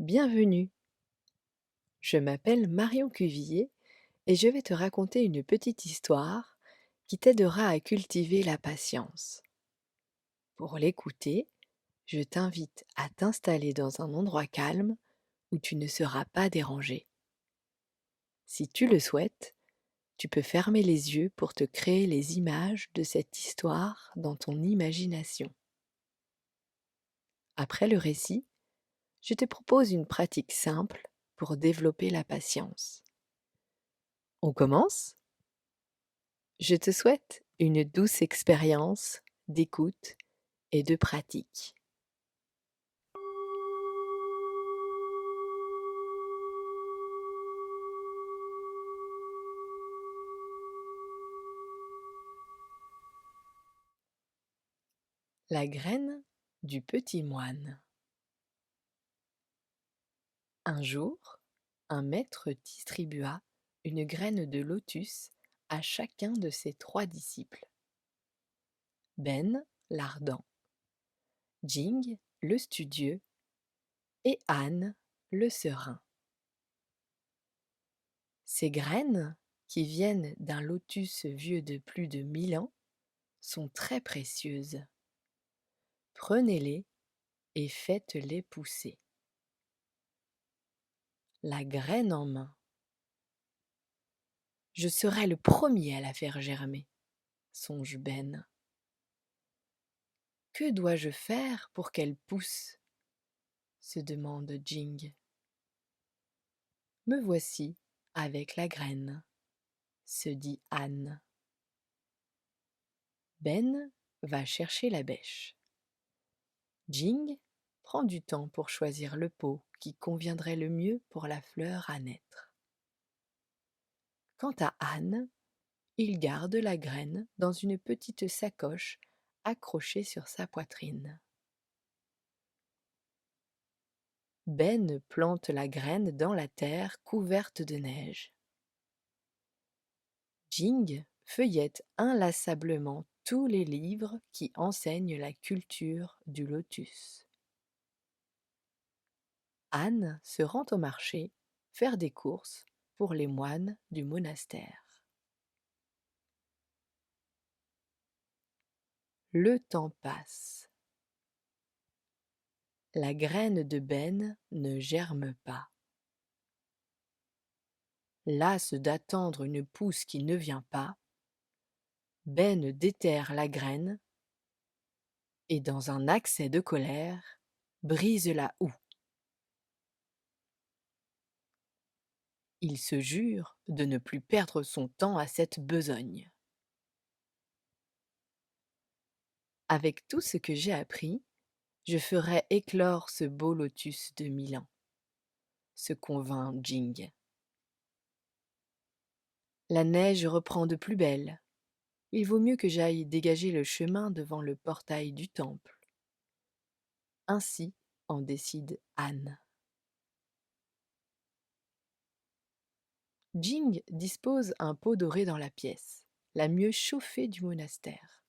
Bienvenue, je m'appelle Marion Cuvillier et je vais te raconter une petite histoire qui t'aidera à cultiver la patience. Pour l'écouter, je t'invite à t'installer dans un endroit calme où tu ne seras pas dérangé. Si tu le souhaites, tu peux fermer les yeux pour te créer les images de cette histoire dans ton imagination. Après le récit, je te propose une pratique simple pour développer la patience. On commence? Je te souhaite une douce expérience d'écoute et de pratique. La graine du petit moine. Un jour, un maître distribua une graine de lotus à chacun de ses 3 disciples. Ben, l'ardent, Jing, le studieux, et Han, le serein. Ces graines, qui viennent d'un lotus vieux de plus de 1000 ans, sont très précieuses. Prenez-les et faites-les pousser. La graine en main. Je serai le premier à la faire germer, songe Ben. Que dois-je faire pour qu'elle pousse se demande Jing. Me voici avec la graine, se dit Han. Ben va chercher la bêche. Jing prend du temps pour choisir le pot qui conviendrait le mieux pour la fleur à naître. Quant à Han, il garde la graine dans une petite sacoche accrochée sur sa poitrine. Ben plante la graine dans la terre couverte de neige. Jing feuillette inlassablement tous les livres qui enseignent la culture du lotus. Han se rend au marché faire des courses pour les moines du monastère. Le temps passe. La graine de Ben ne germe pas. Las d'attendre une pousse qui ne vient pas, Ben déterre la graine et, dans un accès de colère, brise la houe. Il se jure de ne plus perdre son temps à cette besogne. Avec tout ce que j'ai appris, je ferai éclore ce beau lotus de 1000 ans, se convainc Jing. La neige reprend de plus belle. Il vaut mieux que j'aille dégager le chemin devant le portail du temple. Ainsi en décide Han. Jing dispose un pot doré dans la pièce, la mieux chauffée du monastère,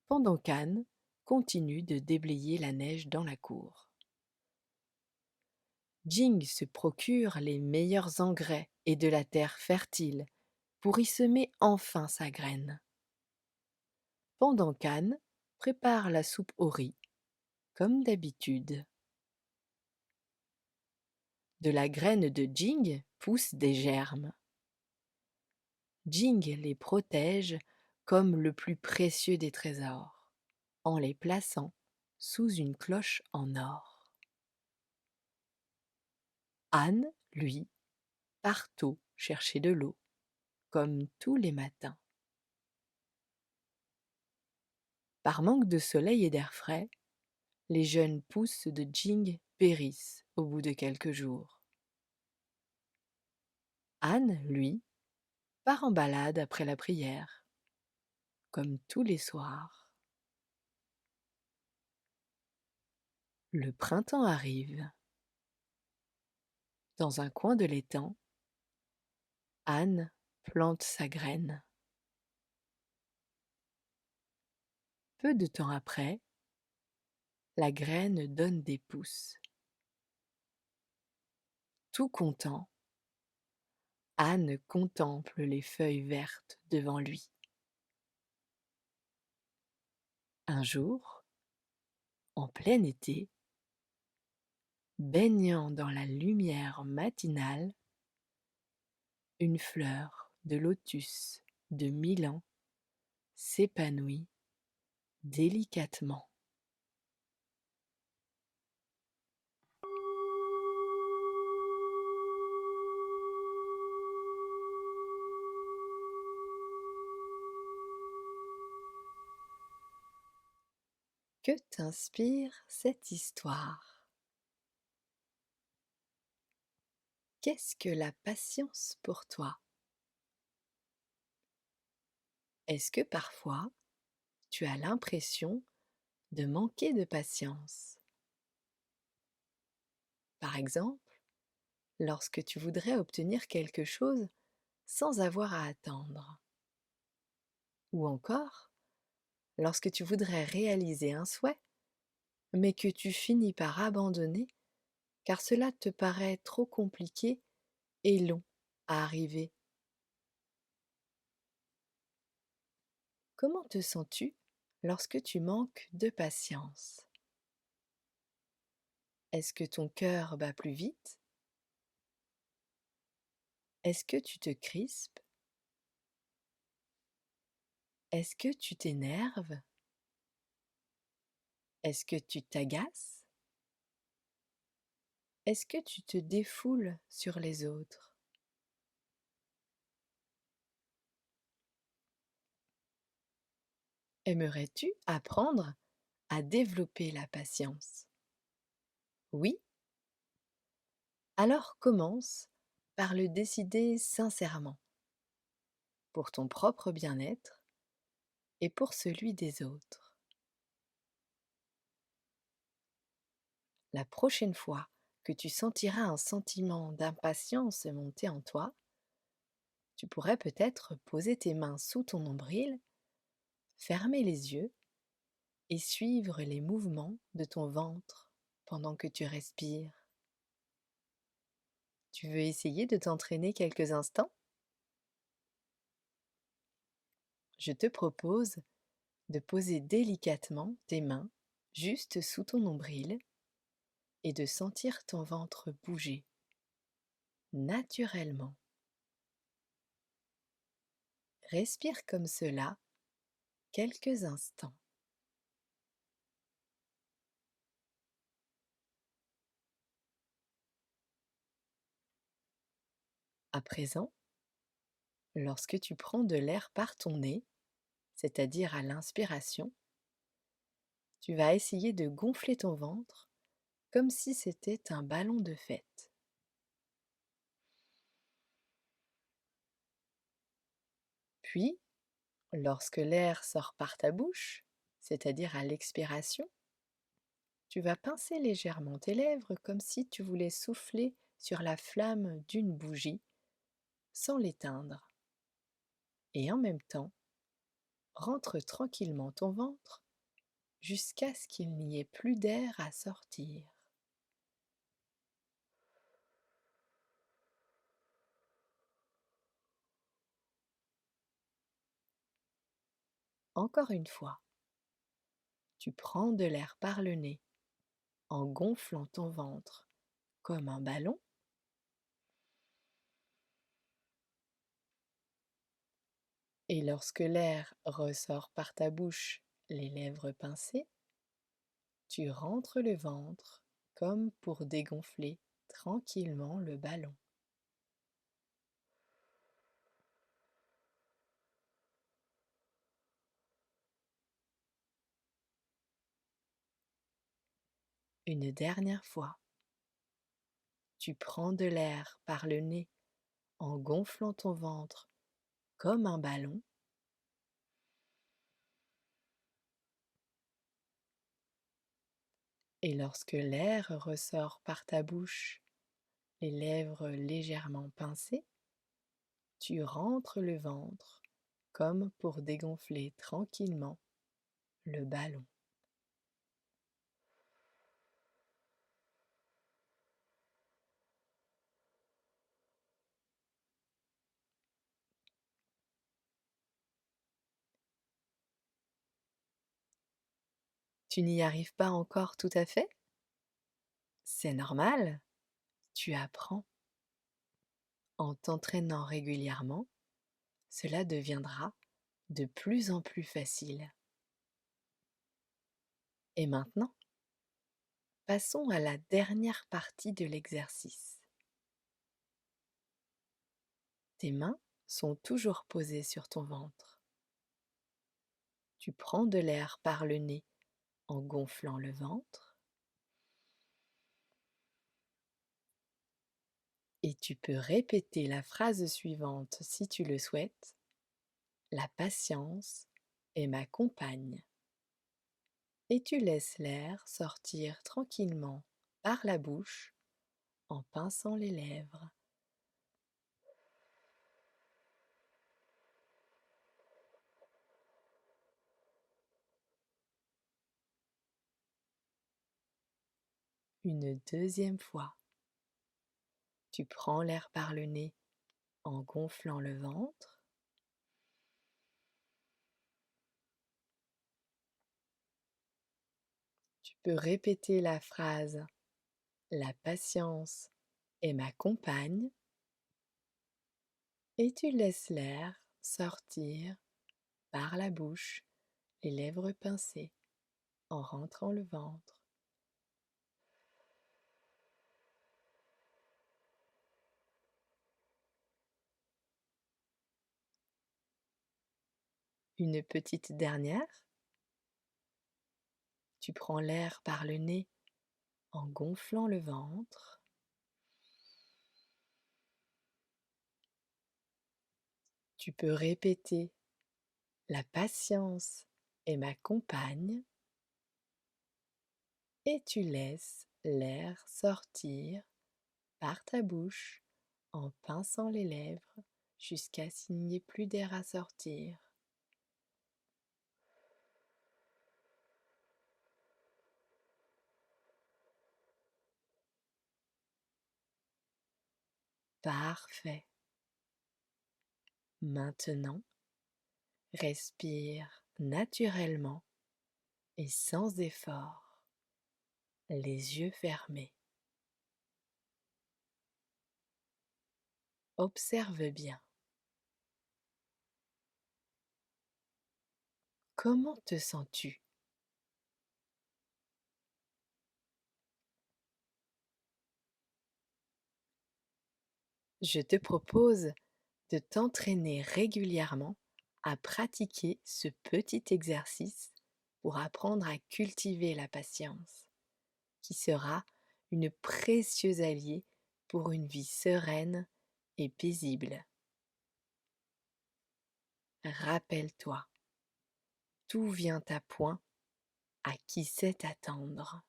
pendant qu'Han continue de déblayer la neige dans la cour. Jing se procure les meilleurs engrais et de la terre fertile pour y semer enfin sa graine, pendant qu'Han prépare la soupe au riz, comme d'habitude. De la graine de Jing poussent des germes. Jing les protège comme le plus précieux des trésors, en les plaçant sous une cloche en or. Han, lui, part tôt chercher de l'eau, comme tous les matins. Par manque de soleil et d'air frais, les jeunes pousses de Jing périssent au bout de quelques jours. Han, lui, part en balade après la prière, comme tous les soirs. Le printemps arrive. Dans un coin de l'étang, Han plante sa graine. Peu de temps après, la graine donne des pousses. Tout content, Anne contemple les feuilles vertes devant lui. Un jour, en plein été, baignant dans la lumière matinale, une fleur de lotus de 1000 ans s'épanouit délicatement. Que t'inspire cette histoire? Qu'est-ce que la patience pour toi? Est-ce que parfois tu as l'impression de manquer de patience? Par exemple, lorsque tu voudrais obtenir quelque chose sans avoir à attendre. Ou encore, lorsque tu voudrais réaliser un souhait, mais que tu finis par abandonner car cela te paraît trop compliqué et long à arriver. Comment te sens-tu lorsque tu manques de patience? Est-ce que ton cœur bat plus vite? Est-ce que tu te crispes? Est-ce que tu t'énerves? Est-ce que tu t'agaces? Est-ce que tu te défoules sur les autres? Aimerais-tu apprendre à développer la patience? Oui? Alors commence par le décider sincèrement, pour ton propre bien-être et pour celui des autres. La prochaine fois que tu sentiras un sentiment d'impatience monter en toi, tu pourrais peut-être poser tes mains sous ton nombril, fermer les yeux et suivre les mouvements de ton ventre pendant que tu respires. Tu veux essayer de t'entraîner quelques instants? Je te propose de poser délicatement tes mains juste sous ton nombril et de sentir ton ventre bouger naturellement. Respire comme cela quelques instants. À présent, lorsque tu prends de l'air par ton nez, c'est-à-dire à l'inspiration, tu vas essayer de gonfler ton ventre comme si c'était un ballon de fête. Puis, lorsque l'air sort par ta bouche, c'est-à-dire à l'expiration, tu vas pincer légèrement tes lèvres comme si tu voulais souffler sur la flamme d'une bougie sans l'éteindre. Et en même temps, rentre tranquillement ton ventre jusqu'à ce qu'il n'y ait plus d'air à sortir. Encore une fois, tu prends de l'air par le nez en gonflant ton ventre comme un ballon. Et lorsque l'air ressort par ta bouche, les lèvres pincées, tu rentres le ventre comme pour dégonfler tranquillement le ballon. Une dernière fois, tu prends de l'air par le nez en gonflant ton ventre comme un ballon. Et lorsque l'air ressort par ta bouche, les lèvres légèrement pincées, tu rentres le ventre comme pour dégonfler tranquillement le ballon. Tu n'y arrives pas encore tout à fait? C'est normal, tu apprends. En t'entraînant régulièrement, cela deviendra de plus en plus facile. Et maintenant, passons à la dernière partie de l'exercice. Tes mains sont toujours posées sur ton ventre. Tu prends de l'air par le nez en gonflant le ventre et tu peux répéter la phrase suivante si tu le souhaites. La patience est ma compagne. Et tu laisses l'air sortir tranquillement par la bouche en pinçant les lèvres. Une deuxième fois, tu prends l'air par le nez en gonflant le ventre. Tu peux répéter la phrase «La patience est ma compagne» et tu laisses l'air sortir par la bouche, les lèvres pincées, en rentrant le ventre. Une petite dernière, tu prends l'air par le nez en gonflant le ventre. Tu peux répéter «La patience est ma compagne» et tu laisses l'air sortir par ta bouche en pinçant les lèvres jusqu'à ce qu'il n'y ait plus d'air à sortir. Parfait. Maintenant, respire naturellement et sans effort, les yeux fermés. Observe bien. Comment te sens-tu? Je te propose de t'entraîner régulièrement à pratiquer ce petit exercice pour apprendre à cultiver la patience, qui sera une précieuse alliée pour une vie sereine et paisible. Rappelle-toi, tout vient à point à qui sait attendre.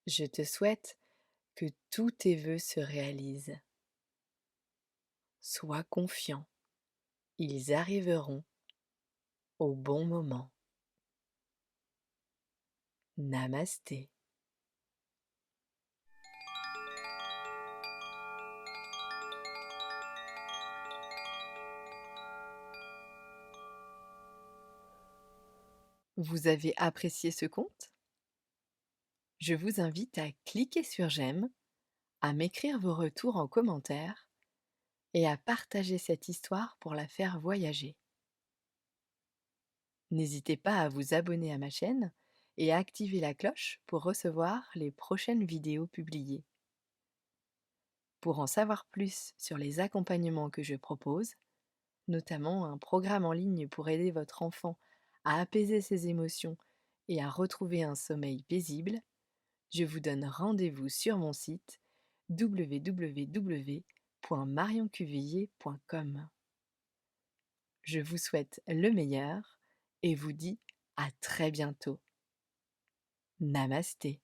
Je te souhaite que tous tes vœux se réalisent. Sois confiant, ils arriveront au bon moment. Namasté. Vous avez apprécié ce conte? Je vous invite à cliquer sur j'aime, à m'écrire vos retours en commentaire et à partager cette histoire pour la faire voyager. N'hésitez pas à vous abonner à ma chaîne et à activer la cloche pour recevoir les prochaines vidéos publiées. Pour en savoir plus sur les accompagnements que je propose, notamment un programme en ligne pour aider votre enfant à apaiser ses émotions et à retrouver un sommeil paisible, je vous donne rendez-vous sur mon site www.marioncuvillier.com. Je vous souhaite le meilleur et vous dis à très bientôt. Namasté.